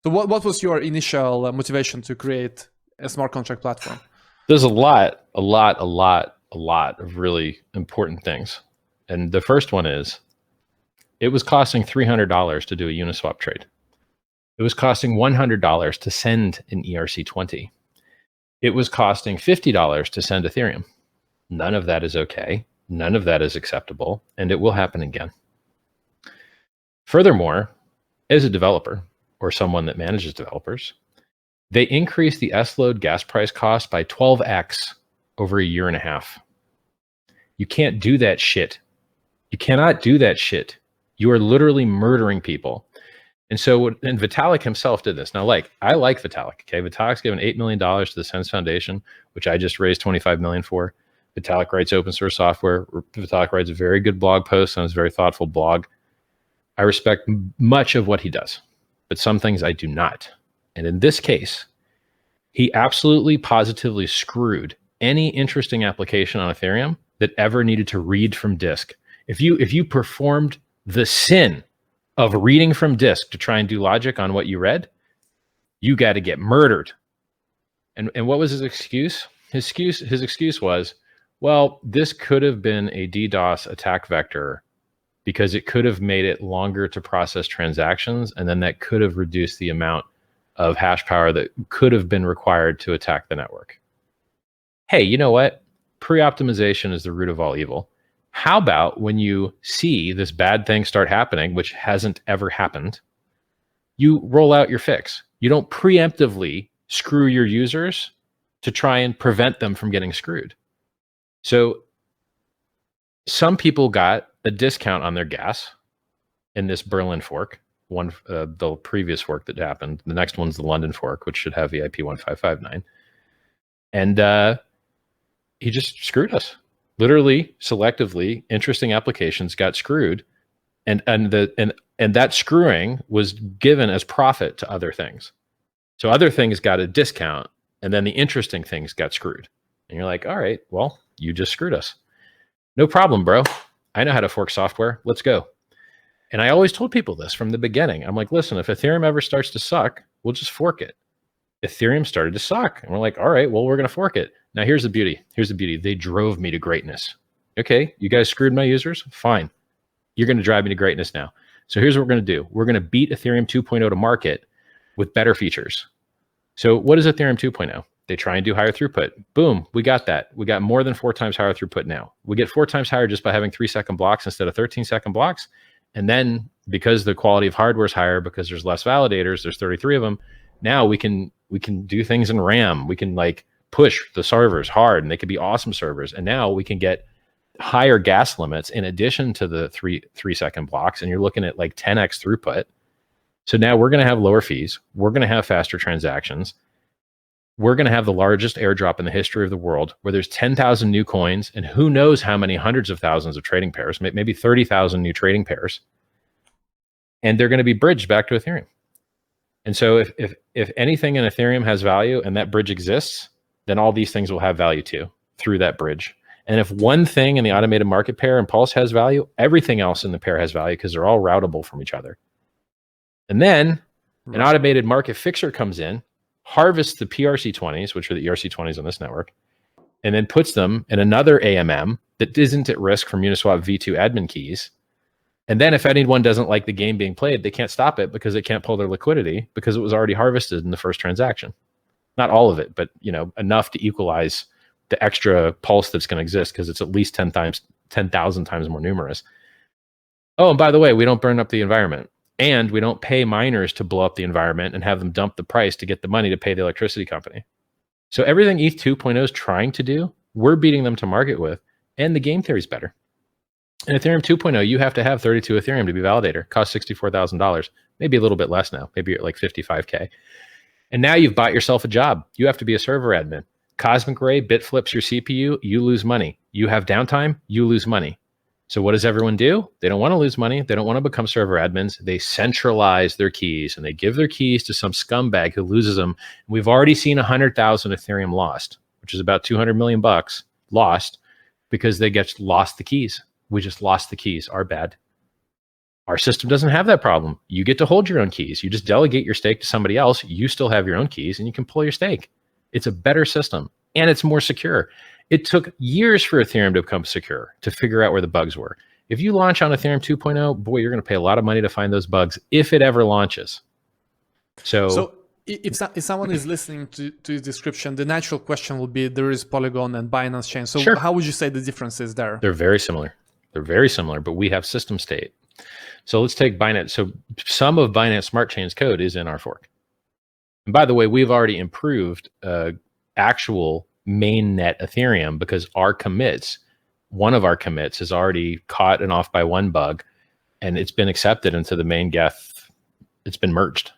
So what was your initial motivation to create a smart contract platform? There's a lot of really important things. And the first one is, it was costing $300 to do a Uniswap trade. It was costing $100 to send an ERC20. It was costing $50 to send Ethereum. None of that is okay. None of that is acceptable, and it will happen again. Furthermore, as a developer or someone that manages developers, they increased the S-load gas price cost by 12x over a year and a half. You can't do that shit. You cannot do that shit. You are literally murdering people. And so, and Vitalik himself did this. Now, I like Vitalik. Okay, Vitalik's given $8 million to the Sense Foundation, which I just raised $25 million for. Vitalik writes open source software. Vitalik writes a very good blog post on his very thoughtful blog. I respect much of what he does, but some things I do not. And in this case, he absolutely positively screwed any interesting application on Ethereum that ever needed to read from disk. If you performed the sin of reading from disk to try and do logic on what you read, you got to get murdered. And what was his excuse? His excuse was, well, this could have been a DDoS attack vector because it could have made it longer to process transactions, and then that could have reduced the amount of hash power that could have been required to attack the network. Hey, you know what? Pre-optimization is the root of all evil. How about when you see this bad thing start happening, which hasn't ever happened, you roll out your fix. You don't preemptively screw your users to try and prevent them from getting screwed. So some people got a discount on their gas in this Berlin fork, the previous fork that happened. The next one's the London fork, which should have VIP 1559. And he just screwed us. Literally, selectively, interesting applications got screwed, and that screwing was given as profit to other things. So other things got a discount, and then the interesting things got screwed. And you're like, all right, well, you just screwed us. No problem, bro. I know how to fork software. Let's go. And I always told people this from the beginning. I'm like, listen, if Ethereum ever starts to suck, we'll just fork it. Ethereum started to suck. And we're like, all right, well, we're going to fork it. Now, here's the beauty. Here's the beauty. They drove me to greatness. Okay, you guys screwed my users? Fine. You're going to drive me to greatness now. So here's what we're going to do. We're going to beat Ethereum 2.0 to market with better features. So what is Ethereum 2.0? They try and do higher throughput. Boom, we got that. We got more than 4 times higher throughput now. We get 4 times higher just by having 3-second blocks instead of 13-second blocks. And then because the quality of hardware is higher, because there's less validators, there's 33 of them, now we can do things in RAM. We can like push the servers hard, and they could be awesome servers. And now we can get higher gas limits in addition to the 3-second blocks, and you're looking at like 10x throughput. So now we're going to have lower fees. We're going to have faster transactions. We're going to have the largest airdrop in the history of the world, where there's 10,000 new coins and who knows how many hundreds of thousands of trading pairs, maybe 30,000 new trading pairs. And they're going to be bridged back to Ethereum. And so if anything in Ethereum has value and that bridge exists, then all these things will have value too through that bridge. And if one thing in the automated market pair and Pulse has value, everything else in the pair has value because they're all routable from each other. And then an automated market fixer comes in, harvests the PRC20s, which are the ERC20s on this network, and then puts them in another AMM that isn't at risk from Uniswap v2 admin keys. And then if anyone doesn't like the game being played, they can't stop it because they can't pull their liquidity because it was already harvested in the first transaction. Not all of it, but enough to equalize the extra pulse that's going to exist because it's at least 10,000 times more numerous. Oh, and by the way, we don't burn up the environment. And we don't pay miners to blow up the environment and have them dump the price to get the money to pay the electricity company. So everything ETH 2.0 is trying to do, we're beating them to market with, and the game theory is better. In Ethereum 2.0, you have to have 32 Ethereum to be validator. Costs $64,000, maybe a little bit less now, maybe like 55K. And now you've bought yourself a job. You have to be a server admin. Cosmic Ray bit flips your CPU, you lose money. You have downtime, you lose money. So what does everyone do? They don't want to lose money. They don't want to become server admins. They centralize their keys and they give their keys to some scumbag who loses them. We've already seen 100,000 Ethereum lost, which is about 200 million bucks lost because they lost the keys. We just lost the keys. Our bad. Our system doesn't have that problem. You get to hold your own keys. You just delegate your stake to somebody else. You still have your own keys and you can pull your stake. It's a better system and it's more secure. It took years for Ethereum to become secure, to figure out where the bugs were. If you launch on Ethereum 2.0, boy, you're going to pay a lot of money to find those bugs if it ever launches. So if someone is listening to the description, the natural question will be, there is Polygon and Binance Chain. So sure. How would you say the difference is there? They're very similar. They're very similar, but we have system state. So let's take Binance. So some of Binance Smart Chain's code is in our fork. And by the way, we've already improved actual mainnet Ethereum because our commits, one of our commits is already caught and off by one bug, and it's been accepted into the main Geth. It's been merged.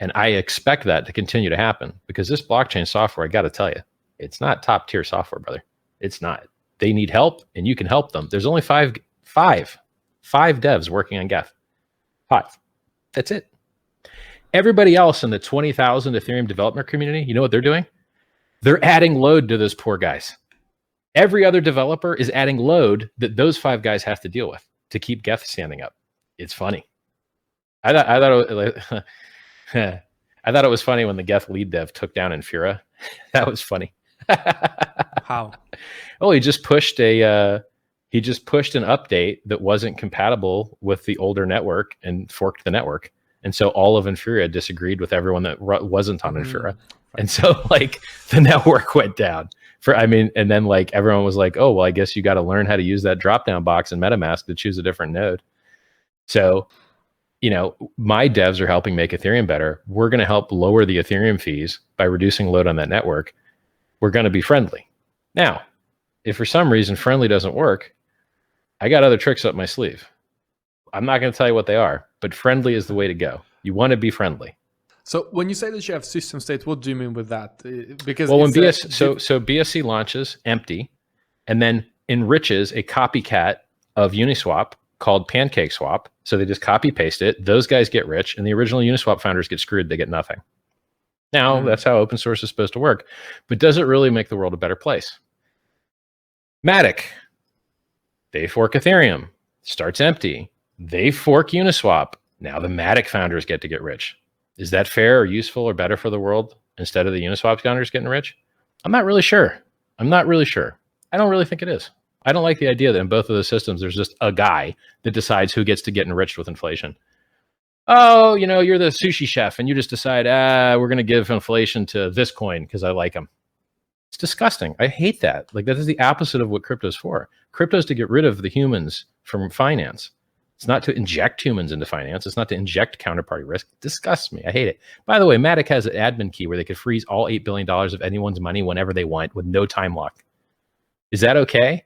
And I expect that to continue to happen because this blockchain software, I got to tell you, it's not top tier software, brother. It's not. They need help and you can help them. There's only five devs working on Geth. 5. That's it. Everybody else in the 20,000 Ethereum developer community, you know what they're doing? They're adding load to those poor guys. Every other developer is adding load that those 5 guys have to deal with to keep Geth standing up. It's funny. I thought it was funny when the Geth lead dev took down Infura. That was funny. How? Oh, he just pushed an update that wasn't compatible with the older network and forked the network. And so all of Infura disagreed with everyone that wasn't on Infura. And so like the network went down and then like everyone was like, oh, well, I guess you got to learn how to use that drop-down box in MetaMask to choose a different node. So, my devs are helping make Ethereum better. We're going to help lower the Ethereum fees by reducing load on that network. We're going to be friendly. Now, if for some reason friendly doesn't work, I got other tricks up my sleeve. I'm not going to tell you what they are, but friendly is the way to go. You want to be friendly. So when you say that you have system state, what do you mean with that? Because when BSC launches empty and then enriches a copycat of Uniswap called Pancake Swap. So they just copy paste it. Those guys get rich and the original Uniswap founders get screwed. They get nothing. Now that's how open source is supposed to work, but does it really make the world a better place? Matic, they fork Ethereum, starts empty. They fork Uniswap. Now the Matic founders get to get rich. Is that fair or useful or better for the world instead of the Uniswap founders getting rich? I'm not really sure. I don't really think it is. I don't like the idea that in both of those systems, there's just a guy that decides who gets to get enriched with inflation. Oh, you're the sushi chef and you just decide, we're going to give inflation to this coin because I like him. It's disgusting. I hate that. Like that is the opposite of what crypto's for. Crypto's to get rid of the humans from finance. It's not to inject humans into finance. It's not to inject counterparty risk. It disgusts me. I hate it. By the way, Matic has an admin key where they could freeze all $8 billion of anyone's money whenever they want with no time lock. Is that okay?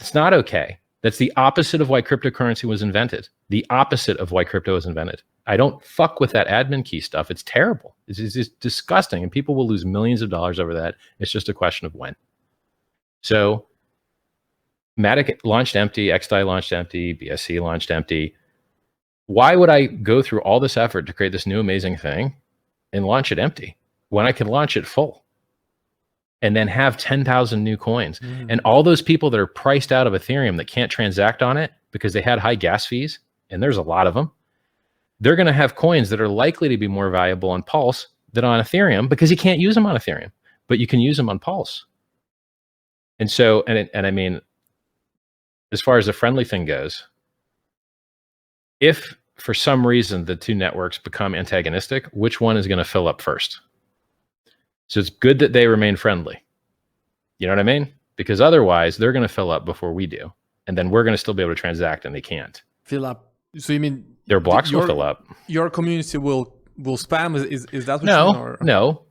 It's not okay. That's the opposite of why cryptocurrency was invented. The opposite of why crypto was invented. I don't fuck with that admin key stuff. It's terrible. It's just disgusting. And people will lose millions of dollars over that. It's just a question of when. So Matic launched empty, XDAI launched empty, BSC launched empty. Why would I go through all this effort to create this new amazing thing and launch it empty when I can launch it full? And then have 10,000 new coins. And all those people that are priced out of Ethereum that can't transact on it because they had high gas fees, and there's a lot of them, they're going to have coins that are likely to be more valuable on Pulse than on Ethereum because you can't use them on Ethereum, but you can use them on Pulse. And so, and I mean, as far as the friendly thing goes, if for some reason the two networks become antagonistic, which one is going to fill up first? So it's good that they remain friendly. You know what I mean? Because otherwise they're going to fill up before we do. And then we're going to still be able to transact and they can't. Fill up. So you mean their blocks will fill up. Your community will spam? Is that what no, you mean? Or? No.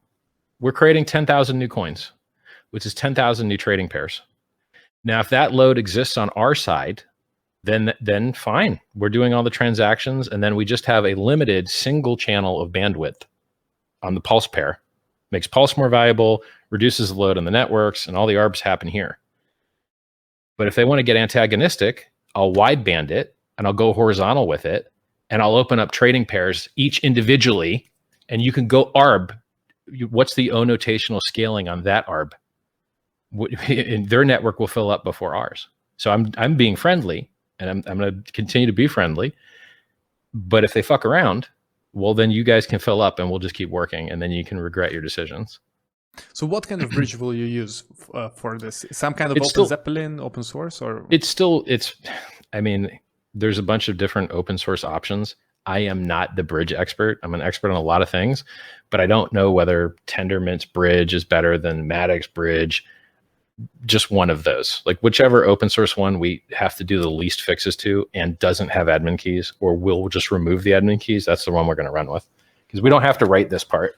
We're creating 10,000 new coins, which is 10,000 new trading pairs. Now, if that load exists on our side, then fine. We're doing all the transactions and then we just have a limited single channel of bandwidth on the Pulse pair. Makes Pulse more valuable, reduces the load on the networks, and all the arbs happen here. But if they want to get antagonistic, I'll wideband it, and I'll go horizontal with it, and I'll open up trading pairs each individually, and you can go arb. What's the O notational scaling on that arb? Their network will fill up before ours. So I'm being friendly, and I'm going to continue to be friendly. But if they fuck around, well, then you guys can fill up and we'll just keep working, and then you can regret your decisions. So what kind of bridge will you use for this? Some kind of Zeppelin, open source, or? I mean, there's a bunch of different open source options. I am not the bridge expert. I'm an expert on a lot of things, but I don't know whether Tendermint's bridge is better than Matic's bridge. Just one of those, like whichever open source one we have to do the least fixes to and doesn't have admin keys, or we'll just remove the admin keys. That's the one we're going to run with, because we don't have to write this part.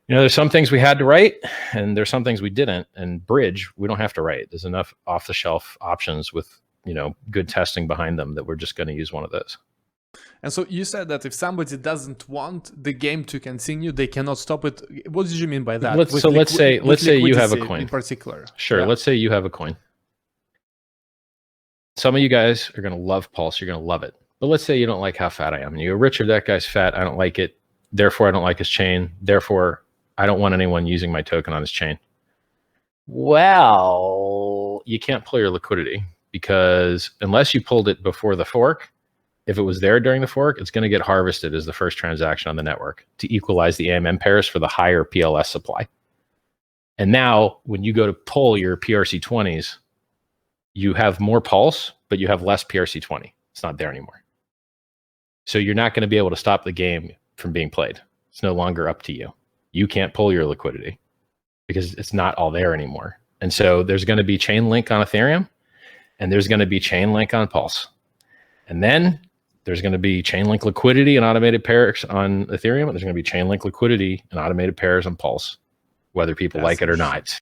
You know, there's some things we had to write and there's some things we didn't. And bridge, we don't have to write. There's enough off the shelf options with, you know, good testing behind them that we're just going to use one of those. And so you said that if somebody doesn't want the game to continue, they cannot stop it. What did you mean by that? Let's say you have a coin in particular. Sure. Yeah. Let's say you have a coin. Some of you guys are going to love Pulse. You're going to love it. But let's say you don't like how fat I am. And you go, Richard, that guy's fat. I don't like it. Therefore, I don't like his chain. Therefore, I don't want anyone using my token on his chain. Well, you can't pull your liquidity, because unless you pulled it before the fork, if it was there during the fork, it's going to get harvested as the first transaction on the network to equalize the AMM pairs for the higher PLS supply. And now when you go to pull your PRC20s, you have more Pulse, but you have less PRC20. It's not there anymore. So you're not going to be able to stop the game from being played. It's no longer up to you. You can't pull your liquidity because it's not all there anymore. And so there's going to be chain link on Ethereum, and there's going to be chain link on Pulse. And then there's going to be chain link liquidity and automated pairs on Ethereum. And there's going to be chain link liquidity and automated pairs on Pulse, whether people like it or not.